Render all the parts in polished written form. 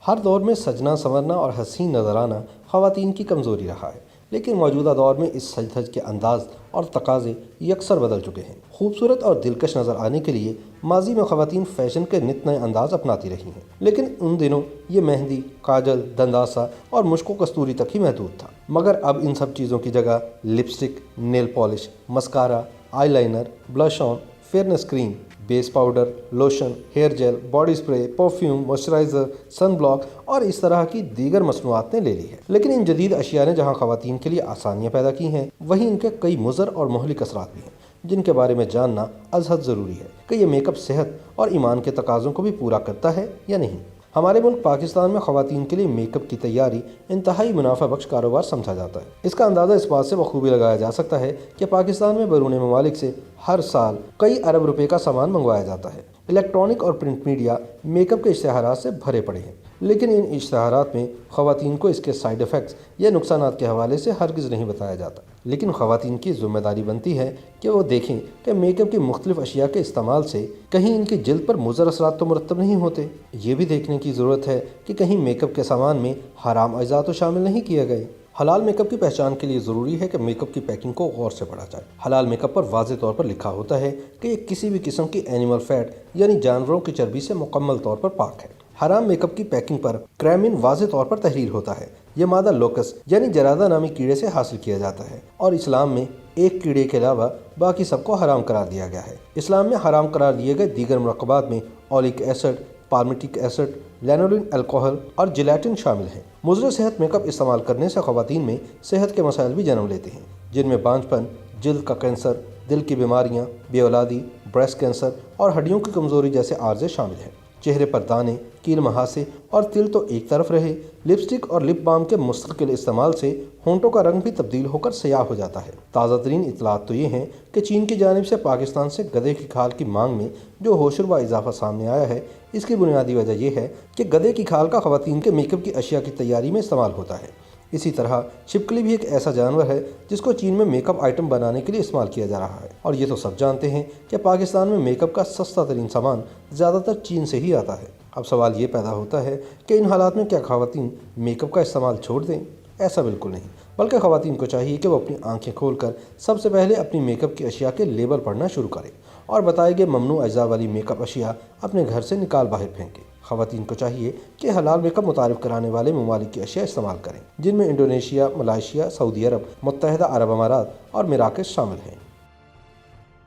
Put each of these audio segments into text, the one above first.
ہر دور میں سجنا سنورنا اور حسین نظر آنا خواتین کی کمزوری رہا ہے، لیکن موجودہ دور میں اس سج دھج کے انداز اور تقاضے یکسر بدل چکے ہیں۔ خوبصورت اور دلکش نظر آنے کے لیے ماضی میں خواتین فیشن کے نت نئے انداز اپناتی رہی ہیں، لیکن ان دنوں یہ مہندی، کاجل، دنداسا اور مشک و کستوری تک ہی محدود تھا۔ مگر اب ان سب چیزوں کی جگہ lipstick, nail polish, mascara, eyeliner, blush on, fairness cream, base powder, lotion, hair gel, body spray, perfume, moisturiser, sunblock اور اس طرح کی دیگر مصنوعات نے لے لی ہے۔ لیکن ان جدید اشیاء نے جہاں خواتین کے لیے آسانیاں پیدا کی ہیں، وہیں ان کے کئی مضر اور مہلک اثرات بھی ہیں، جن کے بارے میں جاننا از حد ضروری ہے کہ یہ میک اپ صحت اور ایمان کے تقاضوں کو بھی پورا کرتا ہے یا نہیں۔ ہمارے ملک پاکستان میں خواتین کے لیے میک اپ کی تیاری انتہائی منافع بخش کاروبار سمجھا جاتا ہے۔ اس کا اندازہ اس بات سے بخوبی لگایا جا سکتا ہے کہ پاکستان میں بیرون ممالک سے ہر سال کئی ارب روپے کا سامان منگوایا جاتا ہے۔ الیکٹرانک اور پرنٹ میڈیا میک اپ کے اشتہارات سے بھرے پڑے ہیں، لیکن ان اشتہارات میں خواتین کو اس کے سائیڈ ایفیکٹس یا نقصانات کے حوالے سے ہرگز نہیں بتایا جاتا۔ لیکن خواتین کی ذمہ داری بنتی ہے کہ وہ دیکھیں کہ میک اپ کی مختلف اشیاء کے استعمال سے کہیں ان کی جلد پر مضر اثرات تو مرتب نہیں ہوتے۔ یہ بھی دیکھنے کی ضرورت ہے کہ کہیں میک اپ کے سامان میں حرام اجزاء تو شامل نہیں کیے گئے۔ حلال میک اپ کی پہچان کے لیے ضروری ہے کہ میک اپ کی پیکنگ کو غور سے پڑھا جائے۔ حلال میک اپ پر واضح طور پر لکھا ہوتا ہے کہ یہ کسی بھی قسم کی اینیمل فیٹ یعنی جانوروں کی چربی سے مکمل طور پر پاک ہے۔ حرام میک اپ کی پیکنگ پر کرامین واضح طور پر تحریر ہوتا ہے۔ یہ مادہ لوکس یعنی جرادہ نامی کیڑے سے حاصل کیا جاتا ہے، اور اسلام میں ایک کیڑے کے علاوہ باقی سب کو حرام قرار دیا گیا ہے۔ اسلام میں حرام قرار دیے گئے دیگر مرکبات میں اولک ایسڈ، پالمیٹک ایسڈ، لینولن الکوہل اور جیلیٹن شامل ہیں۔ مضر صحت میک اپ استعمال کرنے سے خواتین میں صحت کے مسائل بھی جنم لیتے ہیں، جن میں بانجھ پن، جلد کا کینسر، دل کی بیماریاں، بے اولادی، بریسٹ کینسر اور ہڈیوں کی کمزوری جیسے عارضے شامل ہیں۔ چہرے پر دانے، کیل مہاسے اور تل تو ایک طرف رہے، لپسٹک اور لپ بام کے مستقل استعمال سے ہونٹوں کا رنگ بھی تبدیل ہو کر سیاہ ہو جاتا ہے۔ تازہ ترین اطلاعات تو یہ ہیں کہ چین کی جانب سے پاکستان سے گدھے کی کھال کی مانگ میں جو ہوشربا اضافہ سامنے آیا ہے، اس کی بنیادی وجہ یہ ہے کہ گدھے کی کھال کا خواتین کے میک اپ کی اشیاء کی تیاری میں استعمال ہوتا ہے۔ اسی طرح چھپکلی بھی ایک ایسا جانور ہے جس کو چین میں میک اپ آئٹم بنانے کے لیے استعمال کیا جا رہا ہے، اور یہ تو سب جانتے ہیں کہ پاکستان میں میک اپ کا سستا ترین سامان زیادہ تر چین سے ہی آتا ہے۔ اب سوال یہ پیدا ہوتا ہے کہ ان حالات میں کیا خواتین میک اپ کا استعمال چھوڑ دیں؟ ایسا بالکل نہیں، بلکہ خواتین کو چاہیے کہ وہ اپنی آنکھیں کھول کر سب سے پہلے اپنی میک اپ کی اشیاء کے لیبل پڑھنا شروع کریں اور بتائے گئے ممنوع اجزاء والی میک اپ اشیاء اپنے گھر سے نکال باہر پھینکیں۔ خواتین کو چاہیے کہ حلال میک اپ متعارف کرانے والے ممالک کی اشیاء استعمال کریں، جن میں انڈونیشیا، ملائیشیا، سعودی عرب، متحدہ عرب امارات اور مراکش شامل ہیں۔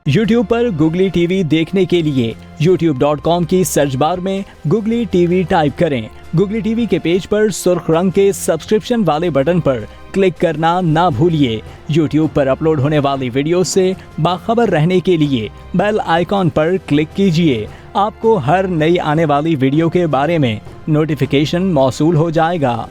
یوٹیوب پر گوگلی ٹی وی دیکھنے کے لیے youtube.com کی سرچ بار میں گوگلی ٹی وی ٹائپ کریں۔ گوگلی ٹی وی کے پیج پر سرخ رنگ کے سبسکرپشن والے بٹن پر کلک کرنا نہ بھولیے۔ یوٹیوب پر اپلوڈ ہونے والی ویڈیو سے باخبر رہنے کے لیے بیل آئیکن پر کلک کیجیے۔ آپ کو ہر نئی آنے والی ویڈیو کے بارے میں نوٹیفیکیشن موصول ہو جائے گا۔